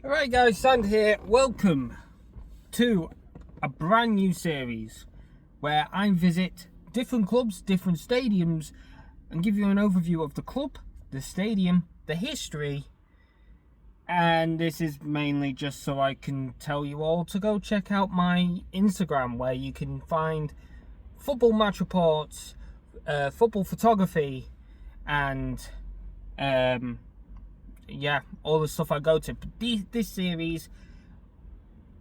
Alright guys, Sand here. Welcome to a brand new series where I visit different clubs, different stadiums and give you an overview of the club, the stadium, the history, and this is mainly just so I can tell you all to go check out my Instagram where you can find football match reports, football photography and yeah, all the stuff I go to. But this series,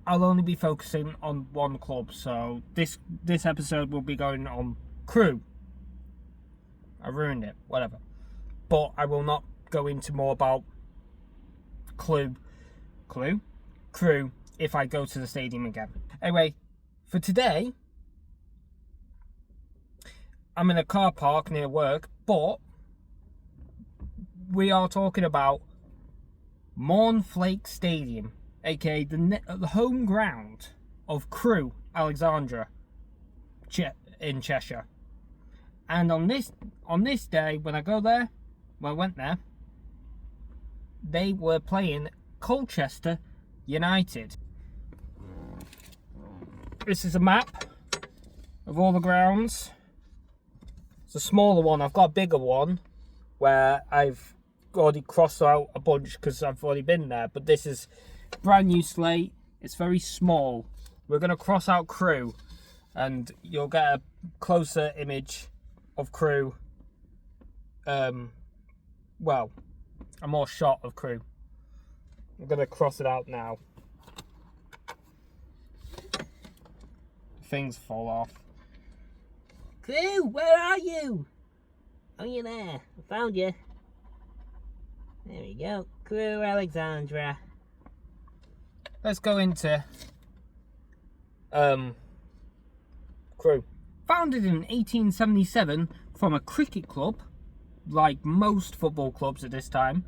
I'll only be focusing on one club. So this episode will be going on Crewe. I ruined it, whatever. But I will not go into more about Crewe if I go to the stadium again. Anyway, for today, I'm in a car park near work, but we are talking about Mornflake Stadium, aka the home ground of Crewe Alexandra in Cheshire. And on this day, when I went there, they were playing Colchester United. This is a map of all the grounds. It's a smaller one. I've got a bigger one where I've already crossed out a bunch because I've already been there, but this is brand new slate. It's very small. We're going to cross out Crewe and you'll get a closer image of Crewe, well, a more shot of Crewe. I'm going to cross it out now. Things fall off. Crewe, where are you? Oh, you're there. I found you. There we go. Crewe Alexandra. Let's go into Crewe. Founded in 1877 from a cricket club, like most football clubs at this time,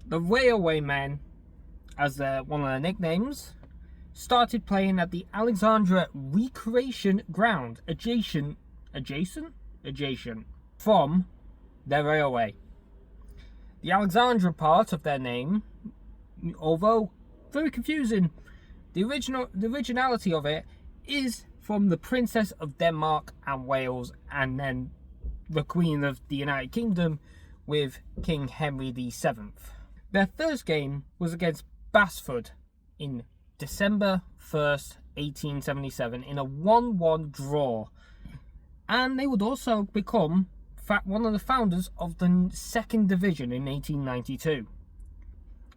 the Railway Men, as one of their nicknames, started playing at the Alexandra Recreation Ground, adjacent from their railway. The Alexandra part of their name, although very confusing, the originality of it is from the Princess of Denmark and Wales, and then the Queen of the United Kingdom with King Henry VII. Their first game was against Basford in December 1st, 1877 in a 1-1 draw, and they would also become one of the founders of the second division in 1892.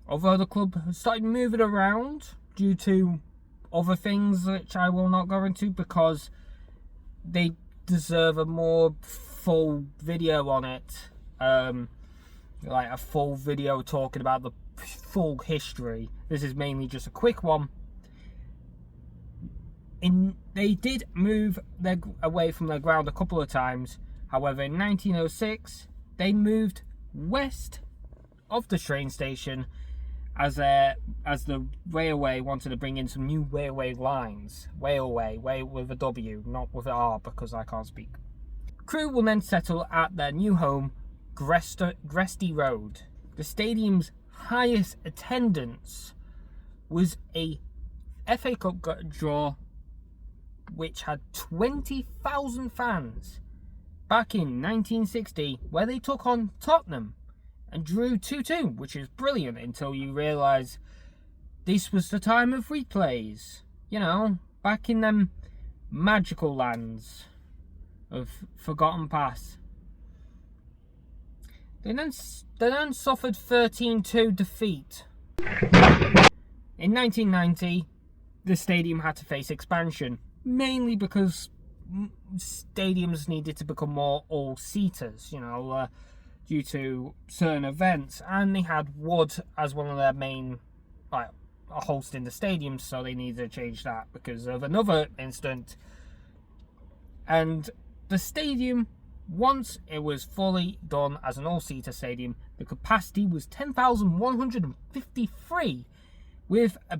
Although the club started moving around due to other things which I will not go into because they deserve a more full video on it, like a full video talking about the full history. This is mainly just a quick one. They did move away from their ground a couple of times. However, in 1906, they moved west of the train station as the railway wanted to bring in some new railway lines. Railway with a W, not with an R because I can't speak. Crewe will then settle at their new home, Gresty Road. The stadium's highest attendance was a FA Cup draw which had 20,000 fans back in 1960, where they took on Tottenham and drew 2-2, which is brilliant until you realise this was the time of replays. You know, back in them magical lands of forgotten past. They then suffered 13-2 defeat. In 1990, the stadium had to face expansion, mainly because stadiums needed to become more all-seaters, due to certain events, and they had wood as one of their main hosting the stadium, so they needed to change that because of another incident. And the stadium, once it was fully done as an all-seater stadium, the capacity was 10,153, with a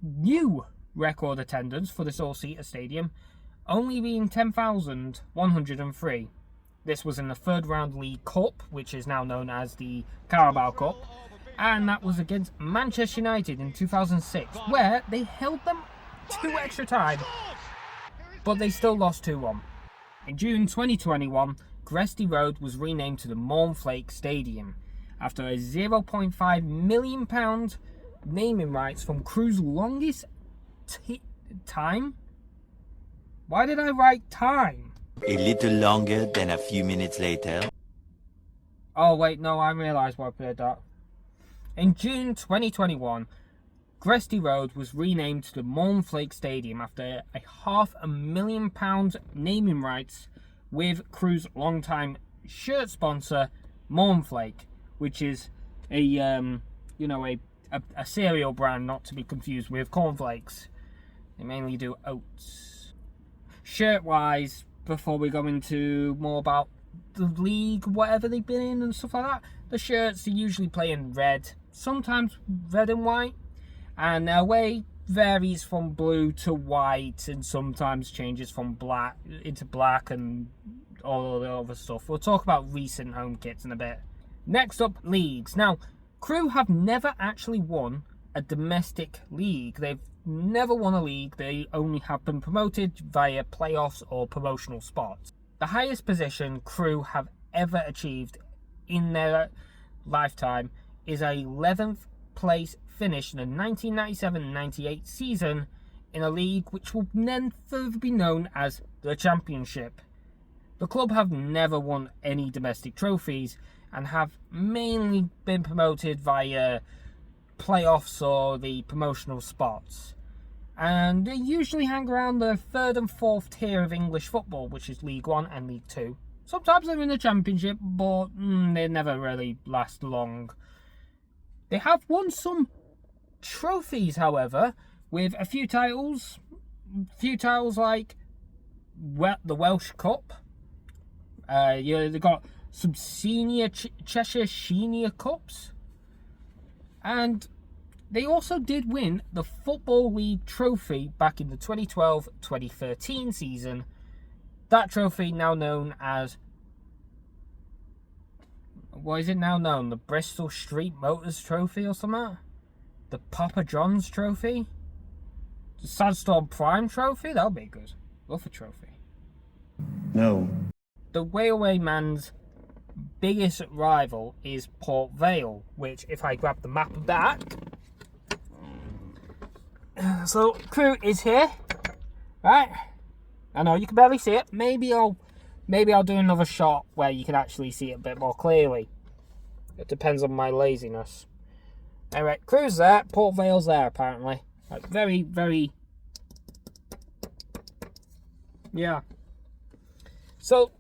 new record attendance for this all-seater stadium only being 10,103. This was in the third round League Cup, which is now known as the Carabao Cup, and that was against Manchester United in 2006, where they held them to extra time, but they still lost 2-1. In June 2021, Gresty Road was renamed to the Mornflake Stadium after a £0.5 million naming rights from Crewe's longest time. Why did I write time? A little longer than a few minutes later. Oh wait, no, I realised why I put that. In June 2021, Gresty Road was renamed to the Mornflake Stadium after a £500,000 naming rights with Crewe's longtime shirt sponsor, Mornflake, which is a cereal brand, not to be confused with cornflakes. They mainly do oats. Shirt-wise, before we go into more about the league, whatever they've been in and stuff like that, the shirts are usually play in red, sometimes red and white, and their away varies from blue to white and sometimes changes from black into black and all the other stuff. We'll talk about recent home kits in a bit. Next up, leagues. Now, Crewe have never actually won a domestic league. They've never won a league. They only have been promoted via playoffs or promotional spots. The highest position Crewe have ever achieved in their lifetime is a 11th place finish in the 1997-98 season in a league which will then further be known as the Championship. The club have never won any domestic trophies and have mainly been promoted via playoffs or the promotional spots. And they usually hang around the third and fourth tier of English football, which is League One and League Two. Sometimes they're in the Championship, but they never really last long. They have won some trophies, however, with a few titles like the Welsh Cup. They've got some senior Cheshire Senior Cups, and they also did win the Football League trophy back in the 2012-2013 season. That trophy now known as, what is it now known? The Bristol Street Motors Trophy or something? The Papa John's Trophy? The Sandstorm Prime Trophy? That would be good. Love a trophy. No. The Railway Man's biggest rival is Port Vale, which, if I grab the map back, so Crewe is here, right? I know you can barely see it. Maybe I'll do another shot where you can actually see it a bit more clearly. It depends on my laziness. Anyway, Crewe's there, Port Vale's there apparently. Like very, very, yeah. So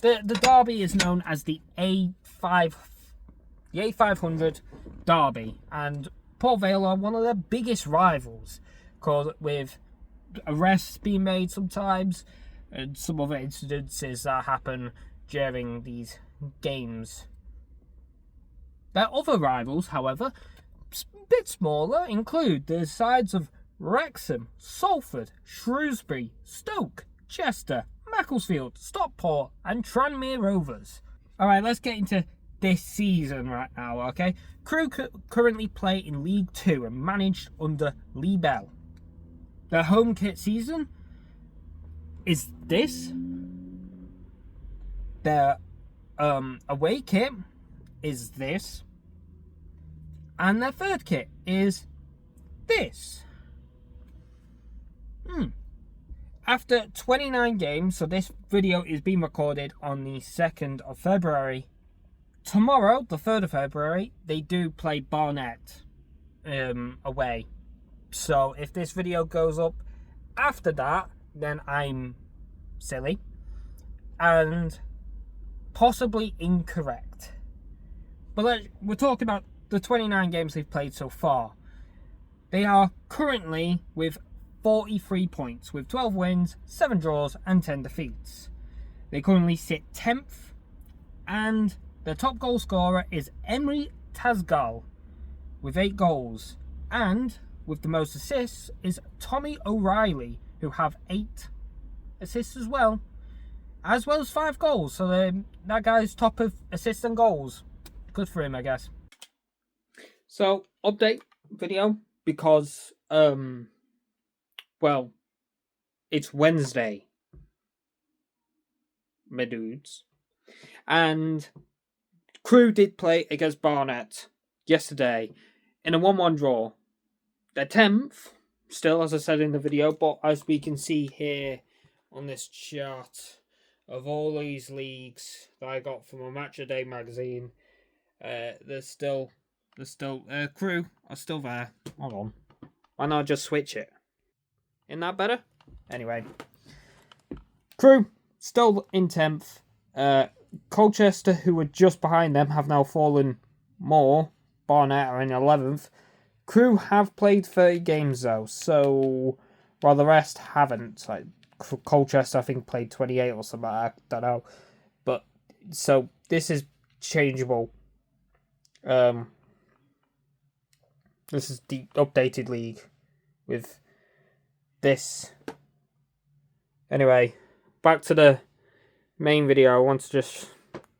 the derby is known as the A500 derby, and Port Vale are one of their biggest rivals, because with arrests being made sometimes and some other incidences that happen during these games. Their other rivals, however, a bit smaller, include the sides of Wrexham, Salford, Shrewsbury, Stoke, Chester, Macclesfield, Stockport and Tranmere Rovers. Alright, let's get into this season right now, okay? Crewe currently play in League Two and managed under Lee Bell. Their home kit season is this. Their away kit is this. And their third kit is this. After 29 games, so this video is being recorded on the 2nd of February. Tomorrow, the 3rd of February, they do play Barnet away. So if this video goes up after that, then I'm silly and possibly incorrect. But we're talking about the 29 games they've played so far. They are currently with 43 points, with 12 wins, 7 draws and 10 defeats. They currently sit 10th, and their top goal scorer is Emery Tazgal with 8 goals, and with the most assists is Tommy O'Reilly, who have 8 assists as well as 5 goals. So that guy's top of assists and goals. Good for him, I guess. So, update video because, well, it's Wednesday, my dudes. And Crewe did play against Barnet yesterday in a 1-1 draw. They're 10th, still, as I said in the video, but as we can see here on this chart of all these leagues that I got from a Match a Day magazine, there's still Crewe are still there. Hold on. Why not just switch it? Isn't that better? Anyway. Crewe still in 10th. Colchester, who were just behind them, have now fallen more. Barnet are in 11th. Crewe have played 30 games though, so while the rest haven't. Like Colchester, I think, played 28 or something. I don't know. But so this is changeable. This is the updated league with this. Anyway, back to the main video. I want to just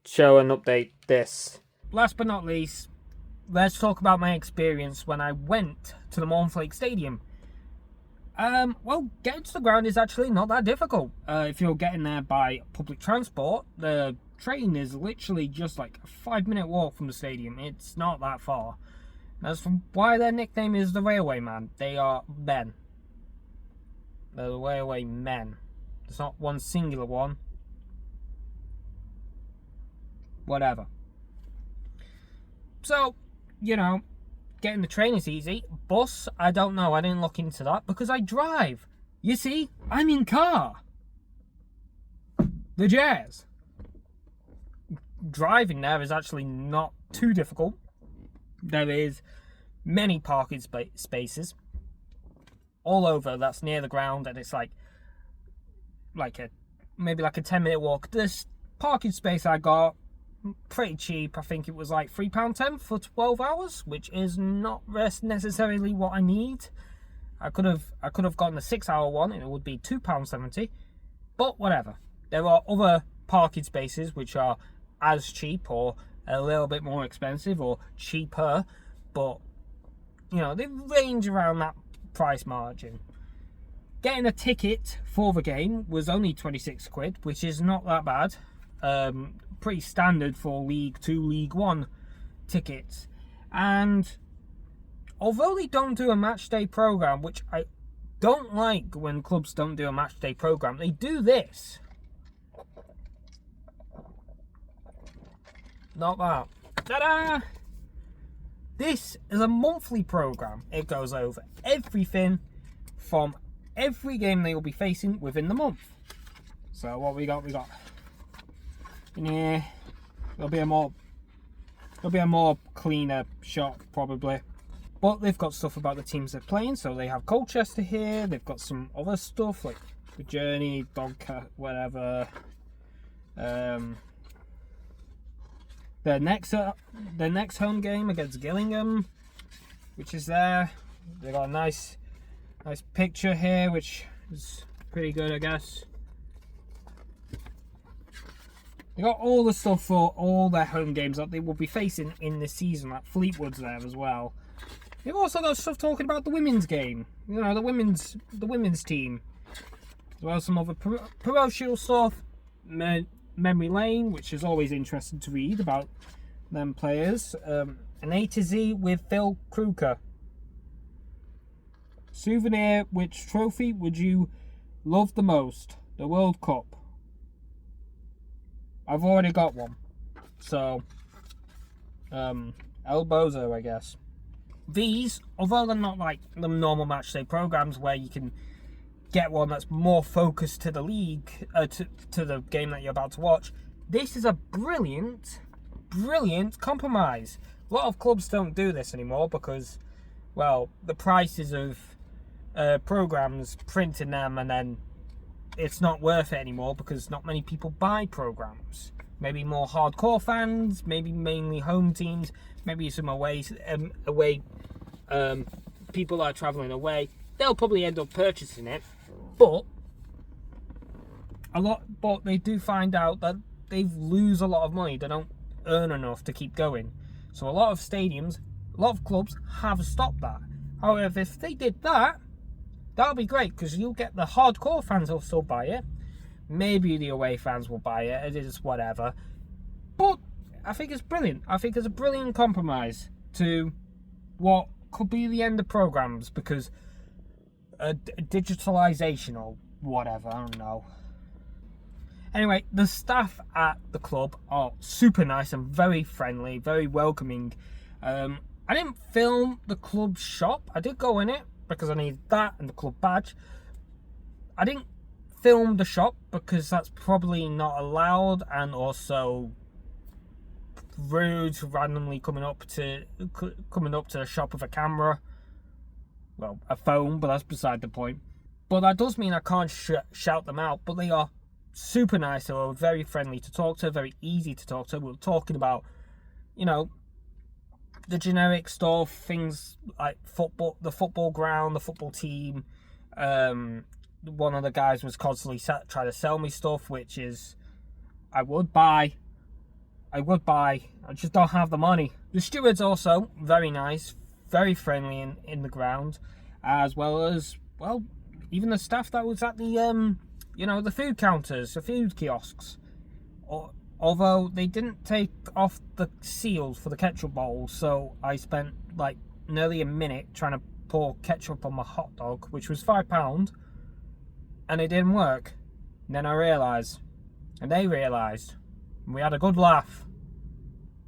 show and update this. Last but not least, let's talk about my experience when I went to the Mournflake Stadium. Well, getting to the ground is actually not that difficult. If you're getting there by public transport, the train is literally just like a 5-minute walk from the stadium. It's not that far. As for why their nickname is the Railway Man, they are men. They're the Railway Men. It's not one singular one. Whatever. So, you know, getting the train is easy. Bus, I don't know. I didn't look into that because I drive. You see, I'm in car. The Jazz. Driving there is actually not too difficult. There is many parking spaces all over that's near the ground, and it's maybe like a 10-minute walk. This parking space I got pretty cheap. I think it was like £3.10 for 12 hours, which is not necessarily what I need. I could have gotten a 6-hour one and it would be £2.70, but whatever. There are other parking spaces which are as cheap or a little bit more expensive or cheaper, but you know, they range around that price margin. Getting a ticket for the game was only 26 quid, which is not that bad. Pretty standard for League Two, League One tickets. And although they don't do a match day program, which I don't like when clubs don't do a match day program, they do this. Not that. Ta-da! This is a monthly program. It goes over everything from every game they will be facing within the month. So what we got in here. There'll be a more cleaner shot probably. But they've got stuff about the teams they're playing. So they have Colchester here. They've got some other stuff like the Journey, Dogcat, whatever. Their next home game against Gillingham, which is there. They got a nice picture here, which is pretty good, I guess. They got all the stuff for all their home games that they will be facing in this season. Like Fleetwood's there as well. They've also got stuff talking about the women's game. You know, the women's team, as well as some other promotional stuff. Memory Lane, which is always interesting to read about them players. An A to Z with Phil Kruker. Souvenir, which trophy would you love the most? The World Cup. I've already got one. So, El Bozo, I guess. These, although they're not like the normal matchday programs where you can get one that's more focused to the league, to the game that you're about to watch. This is a brilliant compromise. A lot of clubs don't do this anymore because, well, the prices of programs, printing them, and then it's not worth it anymore because not many people buy programs. Maybe more hardcore fans, maybe mainly home teams, maybe some away people that are travelling away. They'll probably end up purchasing it. But they do find out that they lose a lot of money. They don't earn enough to keep going. So a lot of stadiums A lot of clubs have stopped that. However, if they did that, that would be great, because you'll get the hardcore fans will still buy it. Maybe the away fans will buy it. It is whatever. But I think it's brilliant. I think it's a brilliant compromise to what could be the end of programs, because digitalization or whatever, I don't know. Anyway, the staff at the club are super nice and very friendly, very welcoming. I didn't film the club shop. I did go in it because I need that and the club badge. I didn't film the shop because that's probably not allowed, and also rude, randomly coming up to the shop with a camera, well, a phone, but that's beside the point. But that does mean I can't shout them out, but they are super nice. They were very friendly to talk to, very easy to talk to. We were talking about, you know, the generic stuff, things like football, the football ground, the football team. One of the guys was constantly trying to sell me stuff, which is, I would buy. I just don't have the money. The stewards also very nice, very friendly in the ground, as well as, well, even the staff that was at the you know, the food counters, the food kiosks. Although they didn't take off the seals for the ketchup bowls, so I spent like nearly a minute trying to pour ketchup on my hot dog, which was £5, and it didn't work. And then I realised, and they realised, and we had a good laugh.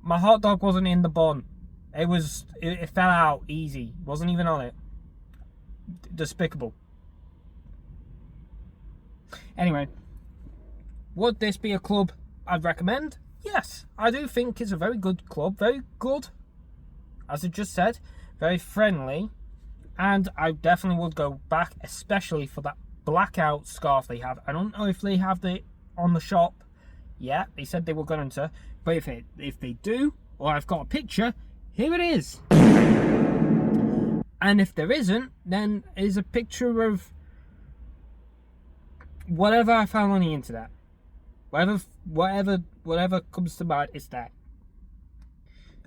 My hot dog wasn't in the bun. It fell out easy. Wasn't even on it. Despicable. Anyway, would this be a club I'd recommend? Yes, I do think it's a very good club. Very good, as I just said. Very friendly. And I definitely would go back, especially for that blackout scarf they have. I don't know if they have it on the shop yet. They said they were going to. But if they do, or I've got a picture, here it is. And if there isn't, then is a picture of whatever I found on the internet. Whatever comes to mind, it's there.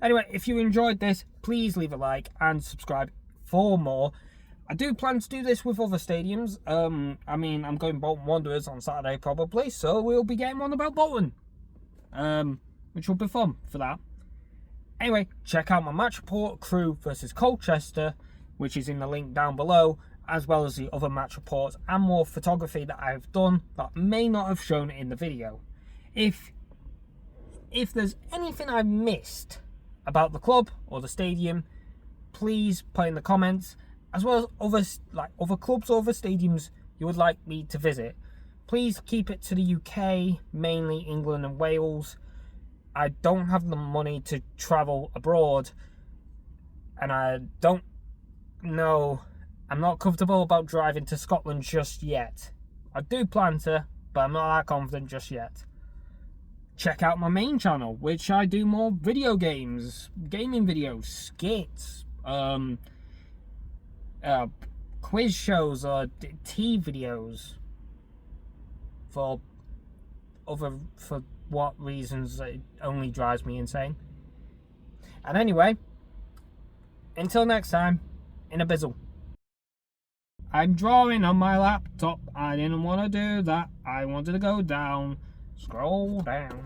Anyway, if you enjoyed this, please leave a like and subscribe for more. I do plan to do this with other stadiums. I mean, I'm going Bolton Wanderers on Saturday probably, so we'll be getting one about Bolton. Which will be fun for that. Anyway, check out my match report, Crewe versus Colchester, which is in the link down below, as well as the other match reports and more photography that I've done that may not have shown in the video. If there's anything I've missed about the club or the stadium, please put in the comments, as well as other clubs or other stadiums you would like me to visit. Please keep it to the UK, mainly England and Wales. I don't have the money to travel abroad, and I'm not comfortable about driving to Scotland just yet. I do plan to, but I'm not that confident just yet. Check out my main channel, which I do more video games, gaming videos, skits, quiz shows, or tea videos. For what reasons it only drives me insane. And anyway, until next time, in a bizzle. I'm drawing on my laptop. I didn't want to do that. I wanted to go down. Scroll down.